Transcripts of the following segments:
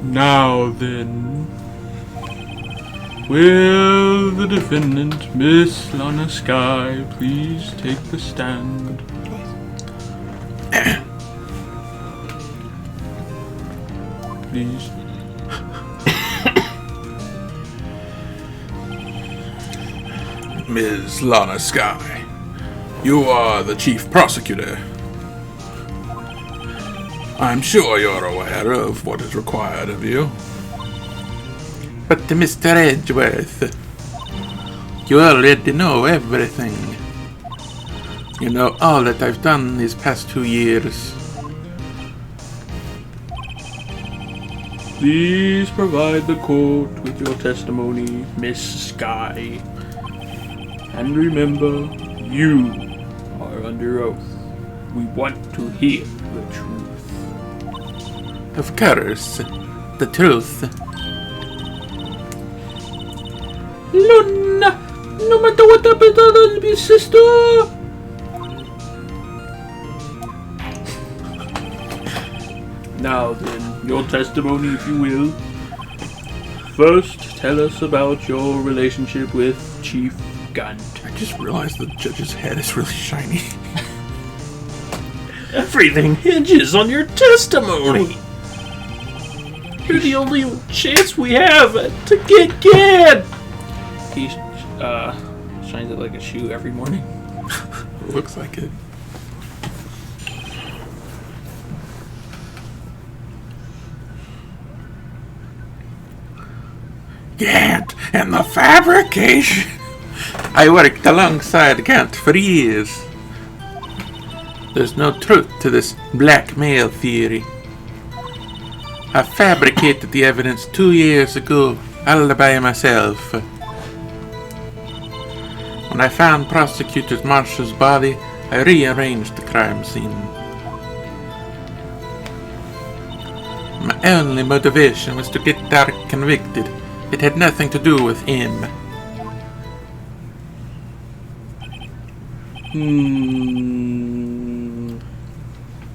Now then, will the defendant, Miss Lana Sky, please take the stand? Please. Ms. Lana Sky, you are the chief prosecutor. I'm sure you're aware of what is required of you. But Mr. Edgeworth, you already know everything. You know all that I've done these past 2 years. Please provide the court with your testimony, Miss Sky. And remember, you are under oath. We want to hear the truth. Of course, the truth. Luna, no matter what happens, I'll be sister. Now then, your testimony, if you will. First, tell us about your relationship with Chief Gant. I just realized the judge's head is really shiny. Everything hinges on your testimony. You're the only chance we have to get Gant. He shines it like a shoe every morning. Looks like it. Gant and the fabrication. I worked alongside Gant for years. There's no truth to this blackmail theory. I fabricated the evidence 2 years ago, all by myself. When I found Prosecutor Marshall's body, I rearranged the crime scene. My only motivation was to get Dark convicted. It had nothing to do with him.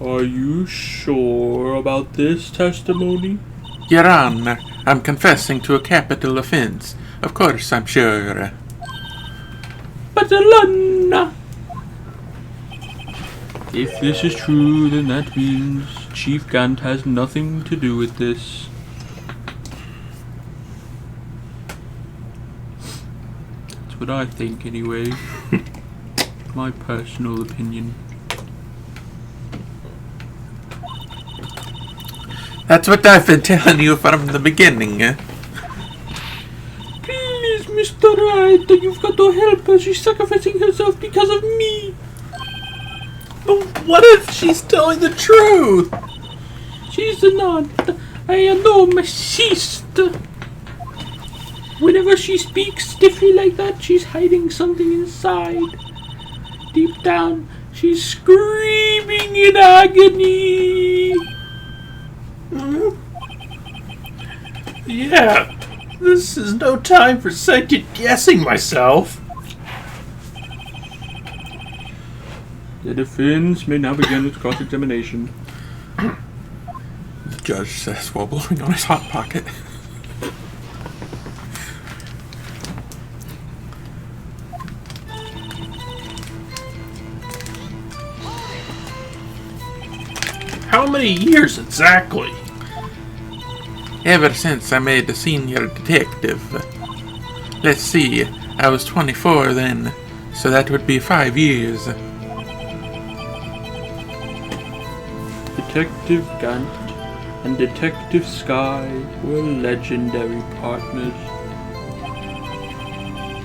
Are you sure about this testimony? Your Honor, I'm confessing to a capital offense. Of course I'm sure. But Lana! If this is true, then that means Chief Gant has nothing to do with this. That's what I think, anyway. My personal opinion. That's what I've been telling you from the beginning. Please, Mr. Wright, you've got to help her. She's sacrificing herself because of me. But what if she's telling the truth? She's not. I know my sister. Whenever she speaks stiffly like that, she's hiding something inside. Deep down, she's screaming in agony. Yeah, this is no time for second guessing myself. The defense may now begin its cross-examination. The judge says while blowing on his hot pocket. How many years exactly? Ever since I made the senior detective. Let's see, I was 24 then, so that would be 5 years. Detective Gant and Detective Sky were legendary partners.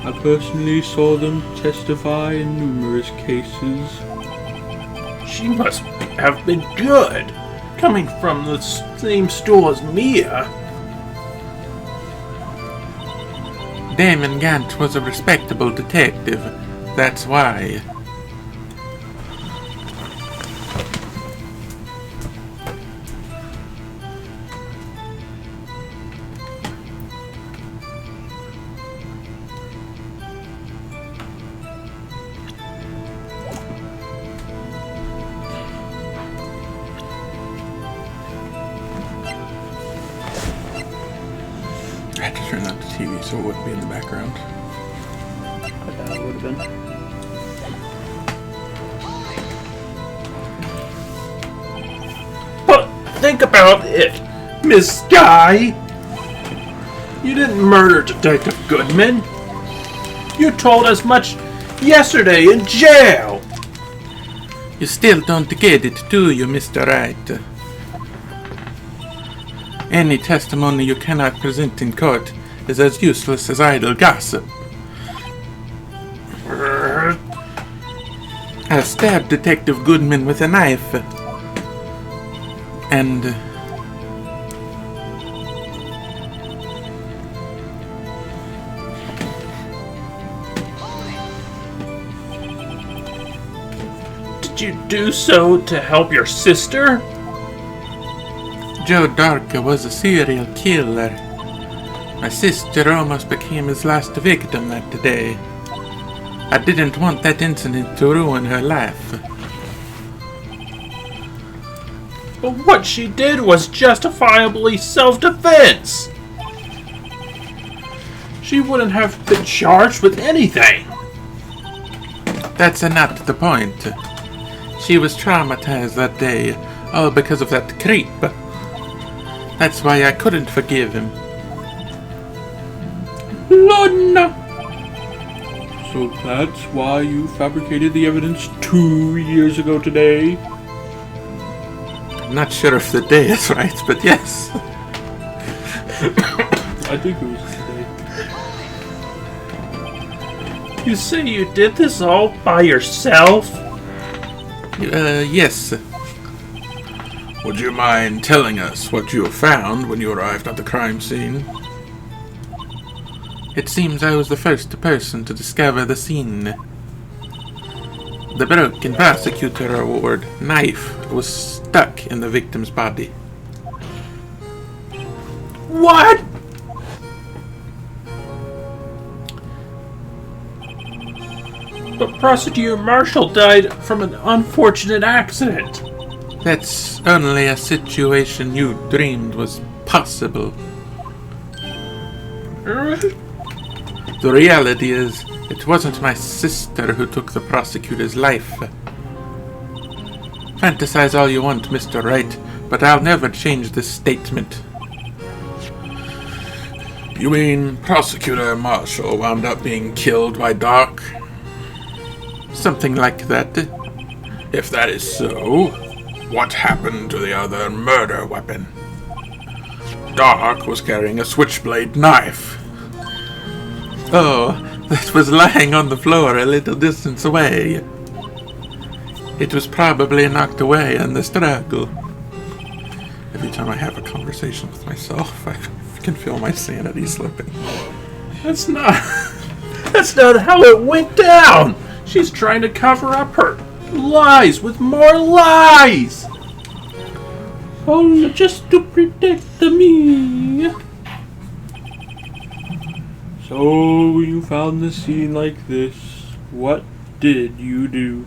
I personally saw them testify in numerous cases. She must have been good, coming from the same store as Mia. Damon Gant was a respectable detective, that's why. had to turn on the TV so it wouldn't be in the background. I thought it would have been. But think about it, Miss Sky. You didn't murder Detective Goodman. You told as much yesterday in jail. You still don't get it, do you, Mr. Wright? Any testimony you cannot present in court is as useless as idle gossip. I stabbed Detective Goodman with a knife. And... Did you do so to help your sister? Joe Darker was a serial killer. My sister almost became his last victim that day. I didn't want that incident to ruin her life. But what she did was justifiably self-defense. She wouldn't have been charged with anything. That's not the point. She was traumatized that day, all because of that creep. That's why I couldn't forgive him. Lorna! So that's why you fabricated the evidence 2 years ago today? I'm not sure if the day is right, but yes. I think it was today. You say you did this all by yourself? Yes. Would you mind telling us what you found when you arrived at the crime scene? It seems I was the first person to discover the scene. The broken prosecutor award knife was stuck in the victim's body. What? But Prosecutor Marshall died from an unfortunate accident. That's only a situation you dreamed was possible. The reality is, it wasn't my sister who took the prosecutor's life. Fantasize all you want, Mr. Wright, but I'll never change this statement. You mean Prosecutor Marshall wound up being killed by Doc? Something like that. If that is so, what happened to the other murder weapon? Doc was carrying a switchblade knife. Oh, that was lying on the floor a little distance away. It was probably knocked away in the struggle. Every time I have a conversation with myself, I can feel my sanity slipping. That's not how it went down. She's trying to cover up her lies with more lies. All just to protect me. So you found the scene like this. What did you do?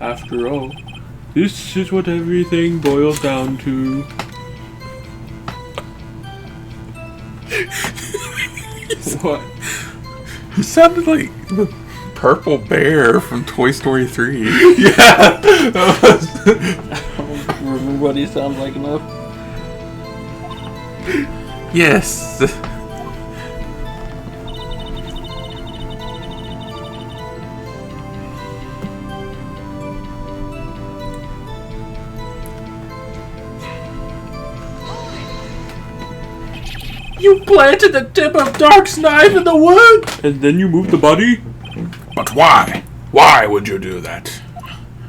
After all, this is what everything boils down to. What? You sounded like the purple bear from Toy Story 3. Yeah. I don't remember what he sounds like enough. Yes. You planted the tip of Dark's knife in the wood? And then you moved the body? But why? Why would you do that?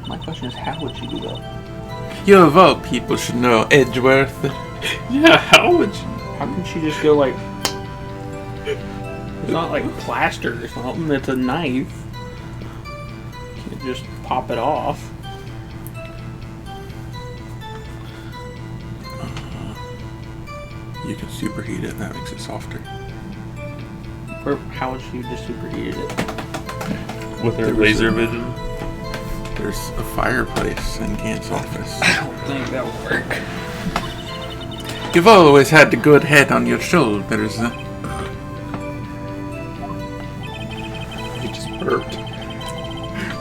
My question is, how would you do that? You of all people should know Edgeworth. Yeah, how would you? How can she just go like... It's not like plaster or something, it's a knife. You can't just pop it off. You can superheat it and that makes it softer. Or how would she just superheat it? With her There was laser a- vision? There's a fireplace in Gant's office. I don't think that would work. You've always had a good head on your shoulders. He just burped.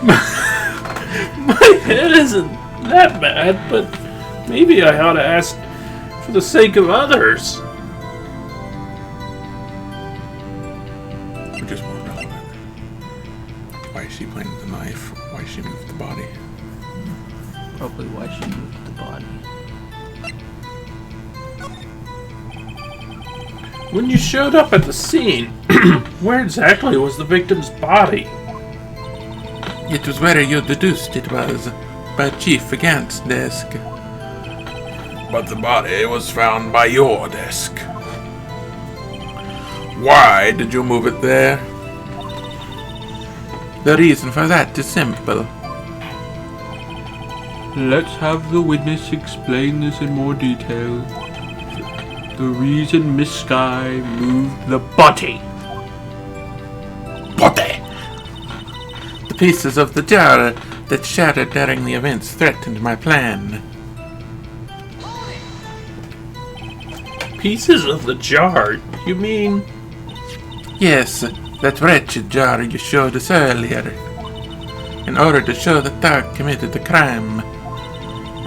My head isn't that bad, but maybe I ought to ask for the sake of others. I just want to know why she pointed the knife, why she moved the body. Probably why she moved the body. When you showed up at the scene, where exactly was the victim's body? It was where you deduced it was, by Chief Gant's desk. But the body was found by your desk. Why did you move it there? The reason for that is simple. Let's have the witness explain this in more detail. The reason Miss Sky moved the body. Body! The pieces of the jar that shattered during the events threatened my plan. Pieces of the jar? You mean... Yes, that wretched jar you showed us earlier. In order to show that Dark committed the crime,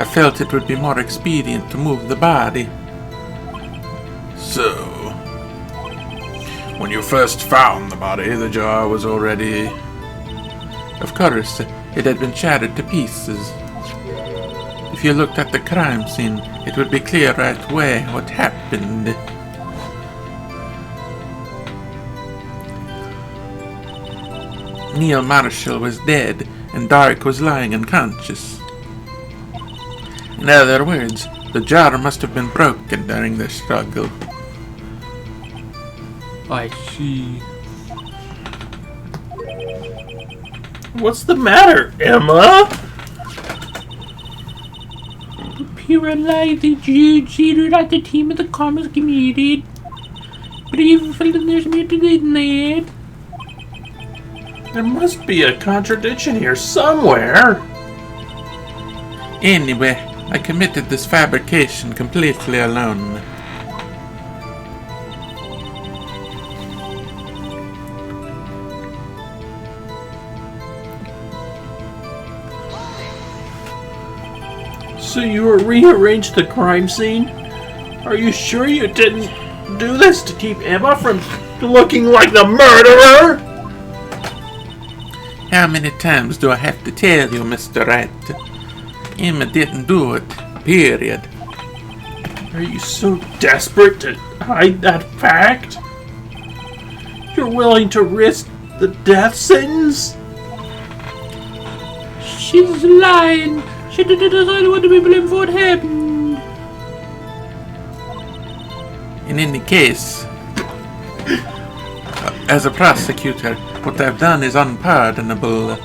I felt it would be more expedient to move the body. So, when you first found the body, the jar was already... Of course, it had been shattered to pieces. If you looked at the crime scene, it would be clear right away what happened. Neil Marshall was dead, and Dark was lying unconscious. In other words, the jar must have been broken during the struggle. I see. What's the matter, Emma? Paralyzed Jude seated at the team of the commerce committed. But even felt there's more to that. There must be a contradiction here somewhere. Anyway, I committed this fabrication completely alone. So you rearranged the crime scene? Are you sure you didn't do this to keep Emma from looking like the murderer? How many times do I have to tell you, Mr. Wright? Emma didn't do it, period. Are you so desperate to hide that fact? You're willing to risk the death sentence? She's lying. She didn't decide what to be blamed for what happened. In any case, as a prosecutor, what I've done is unpardonable.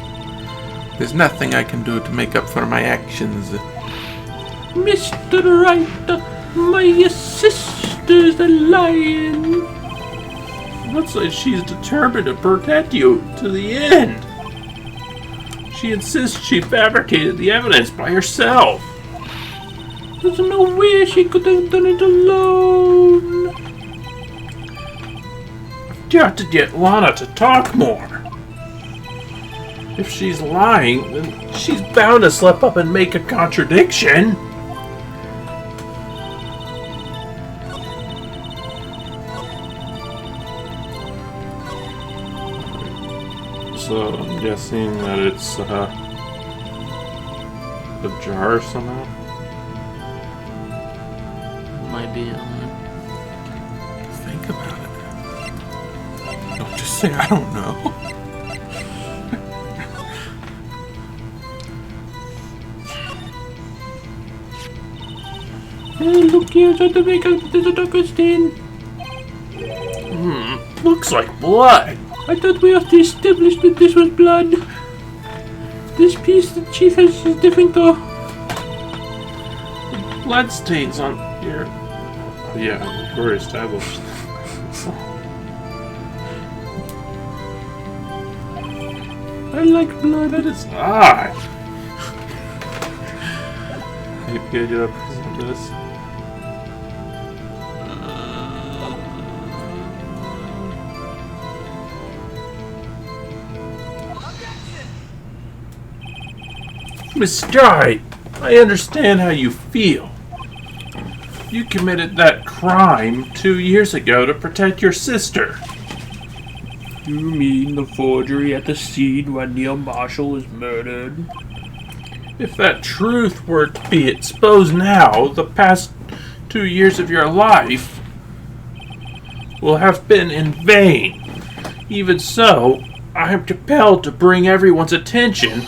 There's nothing I can do to make up for my actions. Mr. Wright, my sister's a lion. Looks like she's determined to protect you to the end. She insists she fabricated the evidence by herself. There's no way she could have done it alone. You have to get Lana to talk more. If she's lying, then she's bound to slip up and make a contradiction. So I'm guessing that it's the jar somehow. Might be. Think about it. Don't just say I don't know. Hey, look here, trying to make out there's a darker stain. Looks like blood. I thought we have to establish that this was blood. This piece the chief has is different though. Blood stains on here. Oh, yeah, we're established. I like blood. But it's not. Maybe I get up some of this. Miss Sky, I understand how you feel. You committed that crime 2 years ago to protect your sister. You mean the forgery at the scene when Neil Marshall is murdered? If that truth were to be exposed now, the past 2 years of your life will have been in vain. Even so, I am compelled to bring everyone's attention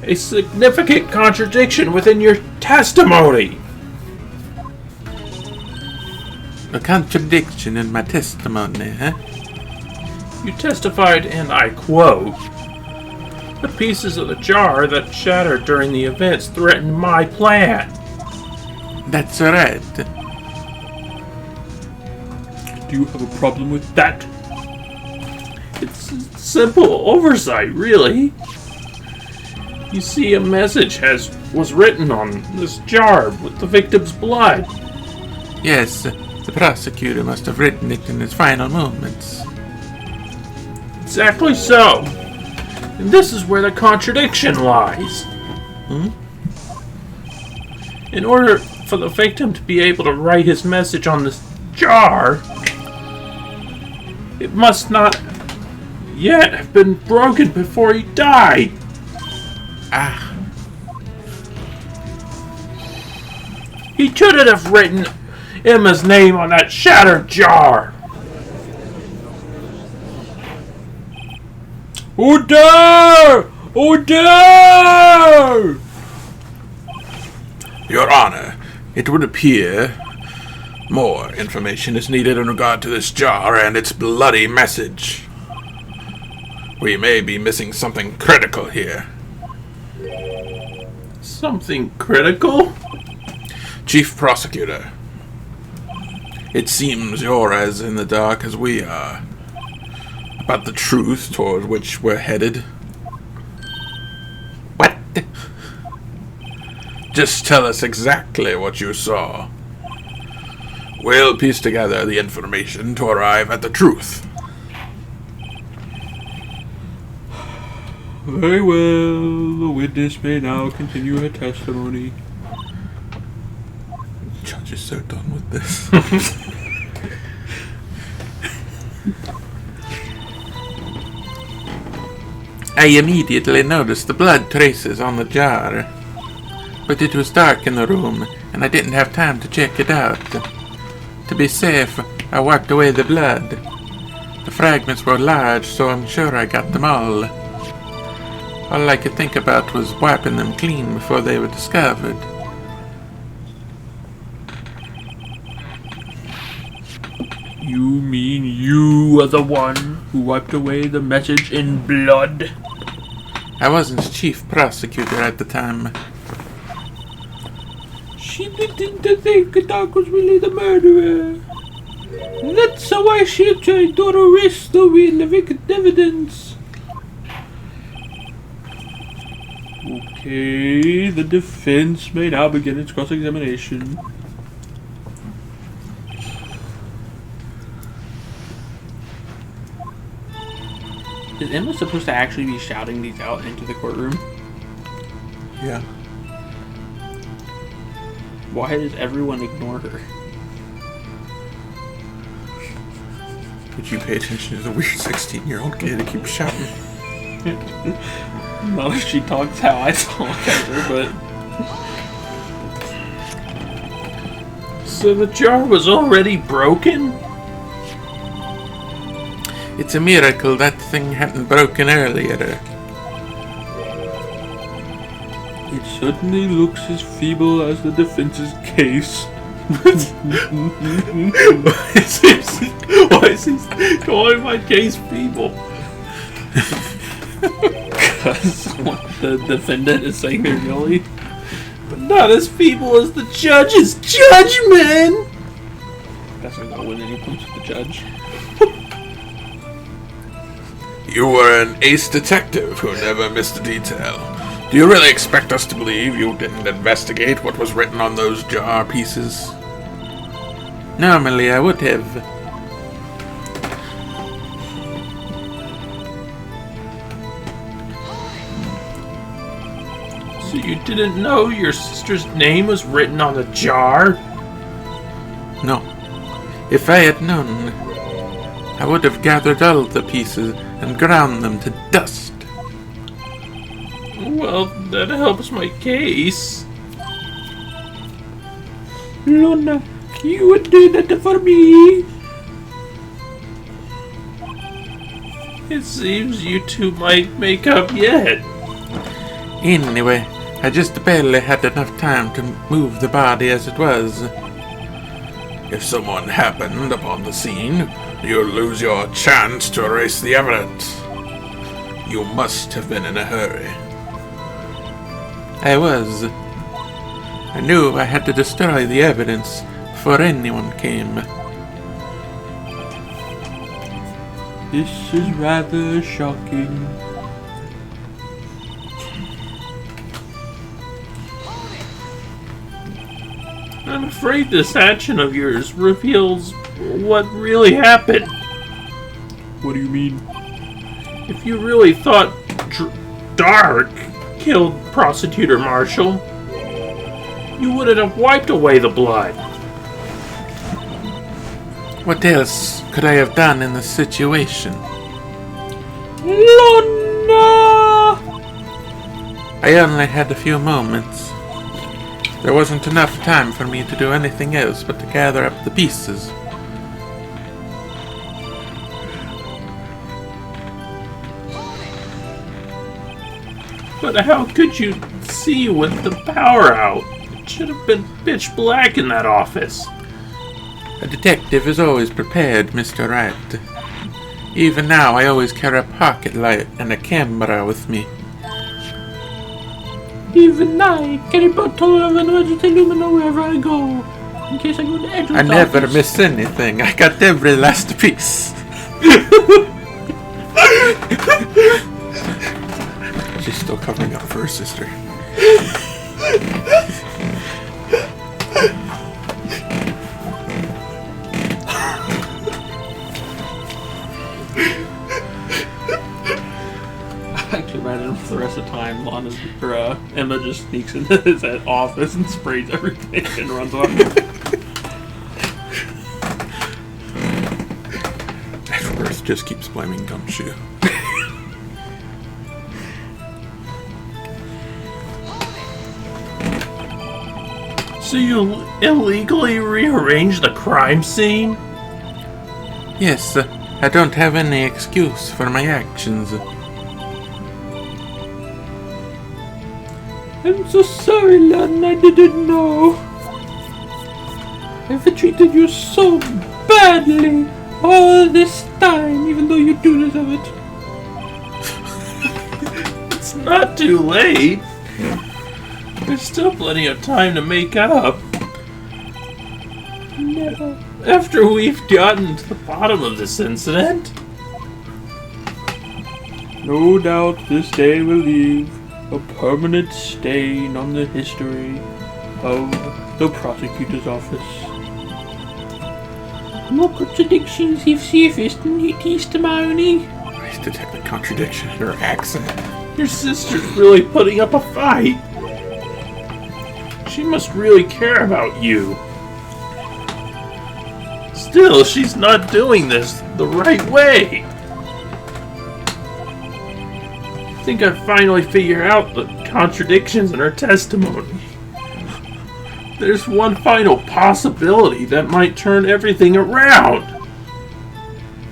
a significant contradiction within your testimony. A contradiction in my testimony, huh? You testified, and I quote, "The pieces of the jar that shattered during the events threatened my plan." That's right. Do you have a problem with that? It's simple oversight, really. You see, a message was written on this jar with the victim's blood. Yes, the prosecutor must have written it in his final moments. Exactly so. And this is where the contradiction lies. In order for the victim to be able to write his message on this jar, it must not yet have been broken before he died. Ah, He couldn't have written Emma's name on that shattered jar. Order! Order! Your Honor, it would appear more information is needed in regard to this jar and its bloody message. We may be missing something critical here. Something critical? Chief Prosecutor, it seems you're as in the dark as we are about the truth toward which we're headed. what? Just tell us exactly what you saw. We'll piece together the information to arrive at the truth. Very well. The witness may now continue her testimony. The judge is so done with this. I immediately noticed the blood traces on the jar, but it was dark in the room, and I didn't have time to check it out. To be safe, I wiped away the blood. The fragments were large, so I'm sure I got them all. All I could think about was wiping them clean before they were discovered. You mean you are the one who wiped away the message in blood? I wasn't chief prosecutor at the time. She didn't think Doc was really the murderer. That's why she tried to arrest the wicked evidence. Okay, the defense may now begin its cross-examination. Is Emma supposed to actually be shouting these out into the courtroom? Yeah. Why does everyone ignore her? Did you pay attention to the weird 16-year-old kid who keeps shouting? Not if she talks how I talk at her, but... So the jar was already broken? It's a miracle that thing hadn't broken earlier. It certainly looks as feeble as the defense's case. Why is he calling my case feeble? Because the defendant is saying they're guilty. But not as feeble as the judge's judgment! That's not gonna win any points with the judge. You were an ace detective who never missed a detail. Do you really expect us to believe you didn't investigate what was written on those jar pieces? Normally I would have. So you didn't know your sister's name was written on the jar? No. If I had known, I would have gathered all the pieces and ground them to dust. Well, that helps my case. Luna, you would do that for me? It seems you two might make up yet. Anyway, I just barely had enough time to move the body as it was. If someone happened upon the scene, you'll lose your chance to erase the evidence. You must have been in a hurry. I was. I knew I had to destroy the evidence before anyone came. This is rather shocking. I'm afraid this action of yours reveals what really happened. What do you mean? If you really thought Dark killed Prosecutor Marshall, you wouldn't have wiped away the blood. What else could I have done in this situation? Luna! I only had a few moments. There wasn't enough time for me to do anything else but to gather up the pieces. But how could you see with the power out? It should have been pitch black in that office. A detective is always prepared, Mr. Wright. Even now, I always carry a pocket light and a camera with me. Even I carry a bottle of emergency lumina wherever I go, in case I go to Edward's I never office. miss anything. I got every last piece. She's still covering up for her sister. I can imagine for the rest of the time, Emma just sneaks into his office and sprays everything and runs off. Ashworth just keeps blaming Gumshoe. So you illegally rearranged the crime scene? Yes, I don't have any excuse for my actions. I'm so sorry, Lon. I didn't know. I've treated you so badly all this time, even though you do deserve it. It's not too late. There's still plenty of time to make up. Never. After we've gotten to the bottom of this incident. No doubt this day will leave a permanent stain on the history of the prosecutor's office. More contradictions have surfaced in your testimony. I detect a contradiction in her accent. Your sister's really putting up a fight. She must really care about you. Still, she's not doing this the right way. I think I finally figured out the contradictions in her testimony. There's one final possibility that might turn everything around.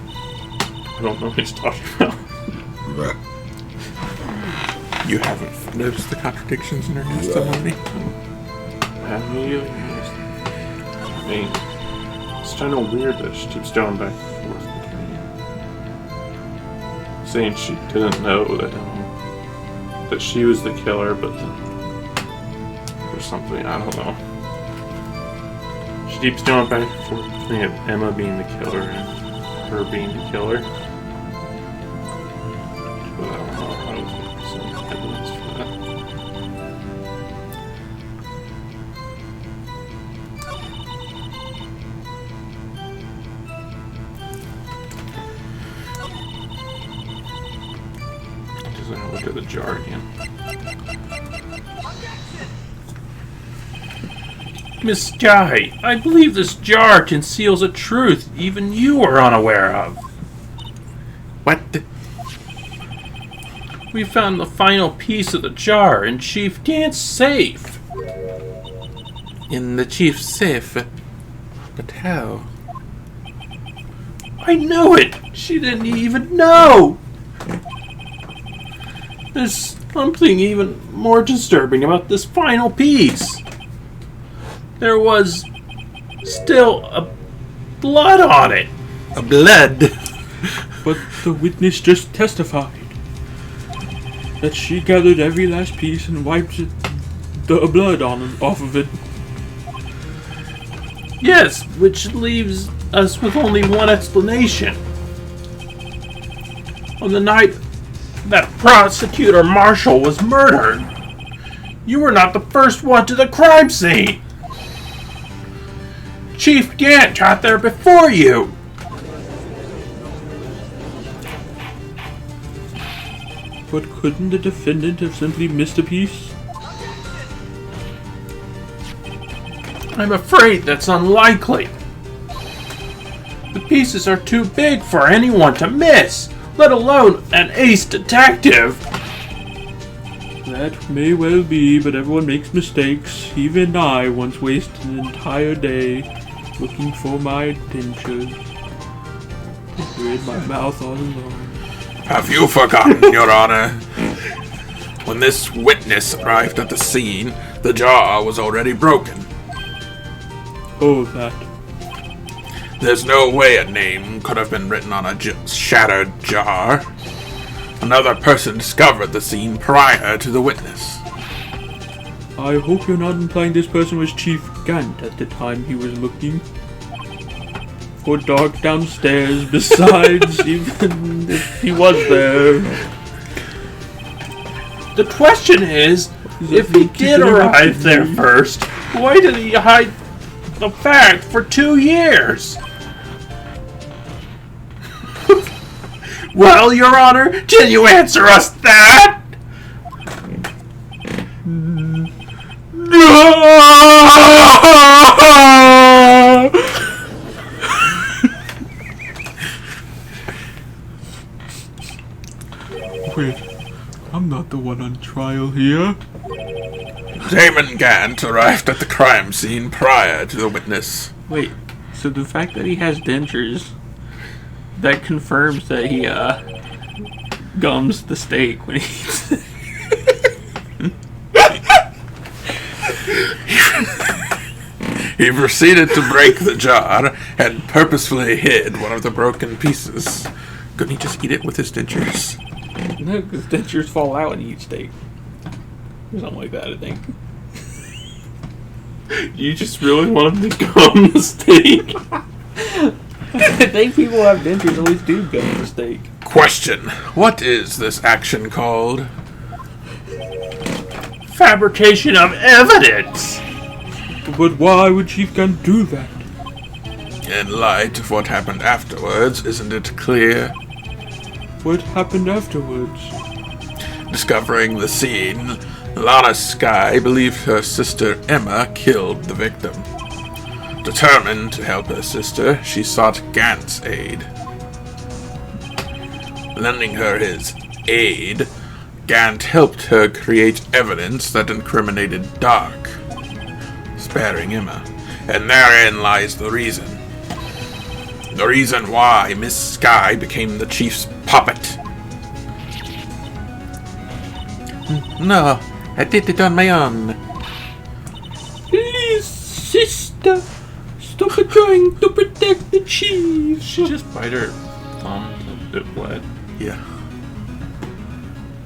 I don't know what he's talking about. You haven't noticed the contradictions in her testimony? I mean, it's kind of weird that she keeps going back and forth between saying she didn't know that she was the killer, but or something, I don't know. She keeps going back and forth between Emma being the killer and her being the killer. But I don't know how to put some evidence for that. Just gonna look at the jar again. Miss Sky, I believe this jar conceals a truth even you are unaware of. What? We found the final piece of the jar in Chief Gant's safe. In the chief's safe? But how? I knew it! She didn't even know! There's something even more disturbing about this final piece. There was still a blood on it. A blood? But the witness just testified that she gathered every last piece and wiped the blood off of it. Yes, which leaves us with only one explanation. On the night that Prosecutor Marshall was murdered, you were not the first one to the crime scene. Chief Gant got there before you. But couldn't the defendant have simply missed a piece? I'm afraid that's unlikely. The pieces are too big for anyone to miss, let alone an ace detective. That may well be, but everyone makes mistakes. Even I once wasted an entire day looking for my dentures. They're in my mouth all along. Have you forgotten, Your Honor? When this witness arrived at the scene, the jar was already broken. Oh, that. There's no way a name could have been written on a shattered jar. Another person discovered the scene prior to the witness. I hope you're not implying this person was Chief Gant at the time he was looking. For dark downstairs, besides, even if he was there. The question is, if he did arrive there first, why did he hide the fact for 2 years? Well, Your Honor, can you answer us that? Wait, I'm not the one on trial here. Damon Gant arrived at the crime scene prior to the witness. Wait, so the fact that he has dentures, that confirms that he, gums the steak when he eats it. He proceeded to break the jar and purposefully hid one of the broken pieces. Couldn't he just eat it with his dentures? No, because dentures fall out when you eat steak. Or something like that, I think. You just really want him to gum the steak? I think people who have dentures always do gum the steak. Question. What is this action called? Fabrication of evidence! But why would Chief Gant do that? In light of what happened afterwards, isn't it clear? What happened afterwards? Discovering the scene, Lana Sky believed her sister Emma killed the victim. Determined to help her sister, she sought Gant's aid. Lending her his aid, Gant helped her create evidence that incriminated Dark, sparing Emma. And therein lies the reason. The reason why Miss Sky became the chief's puppet. No, I did it on my own. Please, sister, stop trying to protect the chief. She just bite her thumb and it bled. Yeah.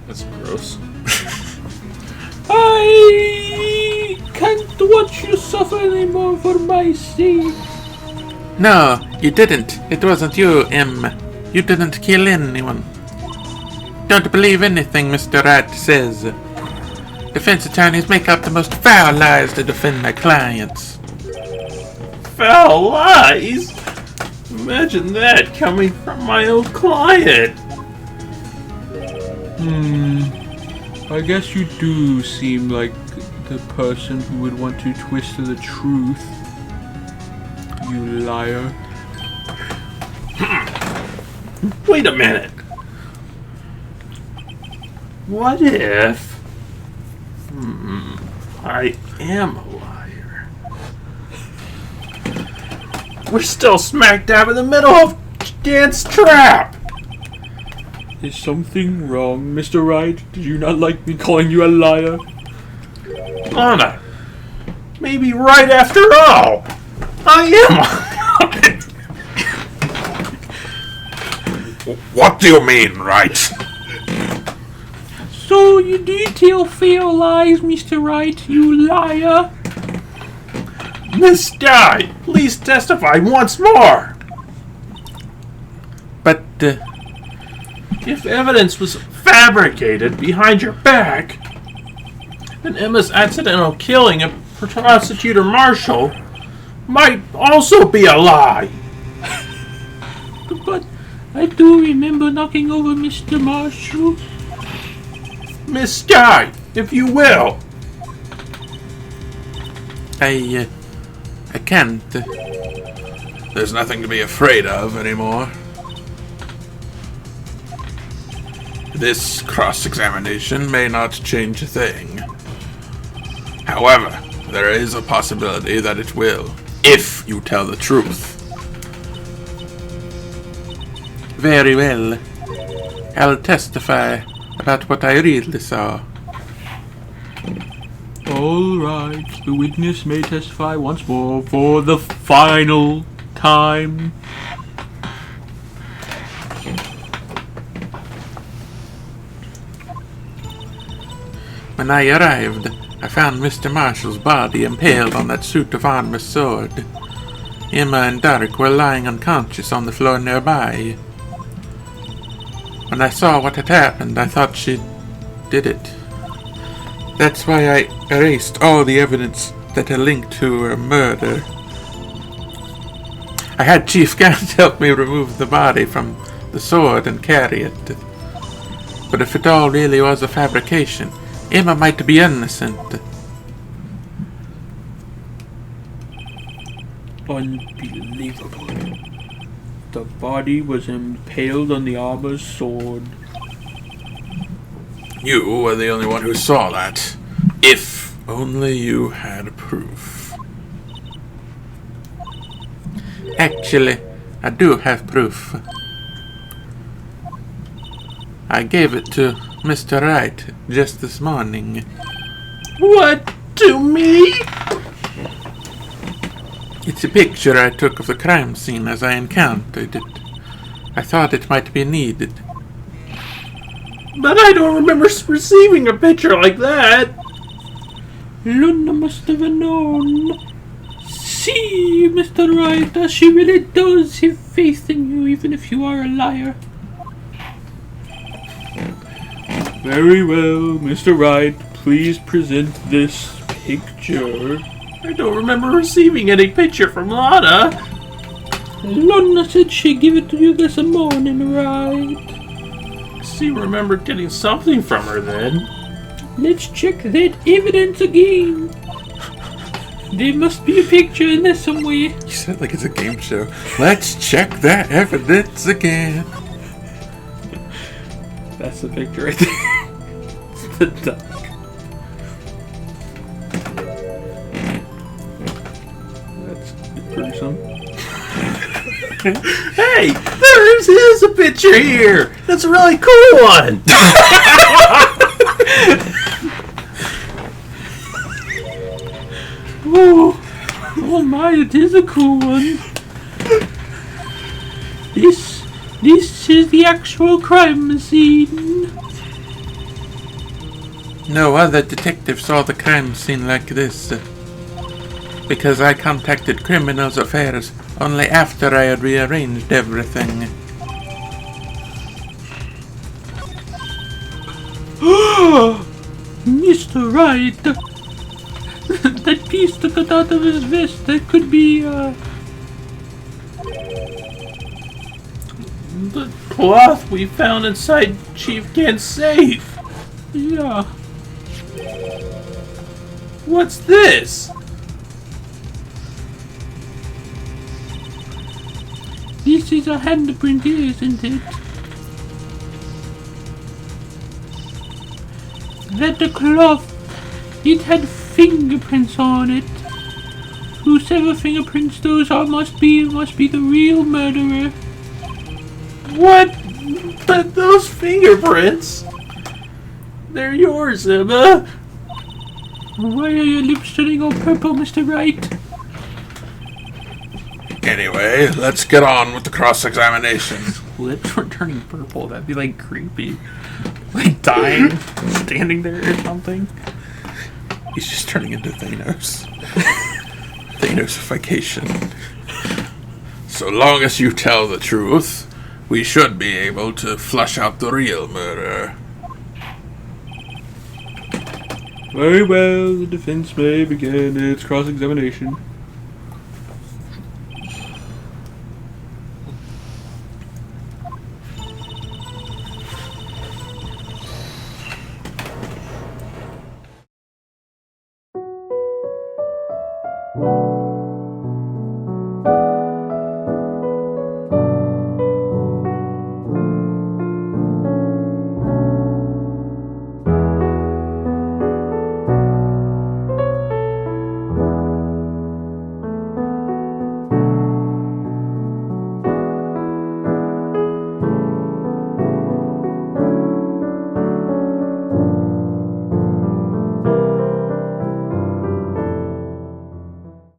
That's gross. I can't watch you suffer anymore for my sake. No, you didn't. It wasn't you, Em. You didn't kill anyone. Don't believe anything Mr. Wright says. Defense attorneys make up the most foul lies to defend their clients. Foul lies? Imagine that coming from my own client. I guess you do seem like the person who would want to twist the truth. You liar. Wait a minute. What if I am a liar? We're still smack dab in the middle of Gant's trap. Is something wrong, Mr. Wright? Did you not like me calling you a liar? Lana, maybe right after all, I am. What do you mean, Wright? So you do tell fair lies, Mr. Wright, you liar? This guy, please testify once more. But, If evidence was fabricated behind your back, then Emma's accidental killing of Prosecutor Marshall might also be a lie. But I do remember knocking over Mr. Marshall. Miss Sky, if you will. I can't. There's nothing to be afraid of anymore. This cross-examination may not change a thing. However, there is a possibility that it will, if you tell the truth. Very well. I'll testify about what I really saw. All right, the witness may testify once more for the final time. When I arrived, I found Mr. Marshall's body impaled on that suit of armor sword. Emma and Dark were lying unconscious on the floor nearby. When I saw what had happened, I thought she did it. That's why I erased all the evidence that had linked to her murder. I had Chief Gant help me remove the body from the sword and carry it. But if it all really was a fabrication, Emma might be innocent. Unbelievable. The body was impaled on the armor's sword. You were the only one who saw that. If only you had proof. Actually, I do have proof. I gave it to Mr. Wright just this morning. What, to me? It's a picture I took of the crime scene as I encountered it. I thought it might be needed. But I don't remember receiving a picture like that. Luna must have known. See, Mr. Wright, she really does have faith in you, even if you are a liar. Very well, Mr. Wright, please present this picture. I don't remember receiving any picture from Lana. Luna said she'd give it to you this morning, right? She remembered getting something from her then. Let's check that evidence again. There must be a picture in there somewhere. You said like it's a game show. Let's check that evidence again. That's the picture right there. It's the duck. That's gruesome. Hey, there is a picture here. That's a really cool one. Oh my, it is a cool one. This is the actual crime scene. No other detective saw the crime scene like this. Because I contacted Criminals Affairs only after I had rearranged everything. Mr. Wright, that piece took it out of his vest. That could be, The cloth we found inside Chief Gant's safe. yeah. What's this? This is a handprint, isn't it? That the cloth, it had fingerprints on it. Whosever fingerprints those are must be the real murderer. What? But those fingerprints? They're yours, Emma. Why are your lips turning all purple, Mr. Wright? Anyway, let's get on with the cross-examination. Lips were turning purple. That'd be like creepy. Like dying, standing there or something. He's just turning into Thanos. Thanosification. So long as you tell the truth, we should be able to flush out the real murderer. Very well, the defense may begin its cross-examination.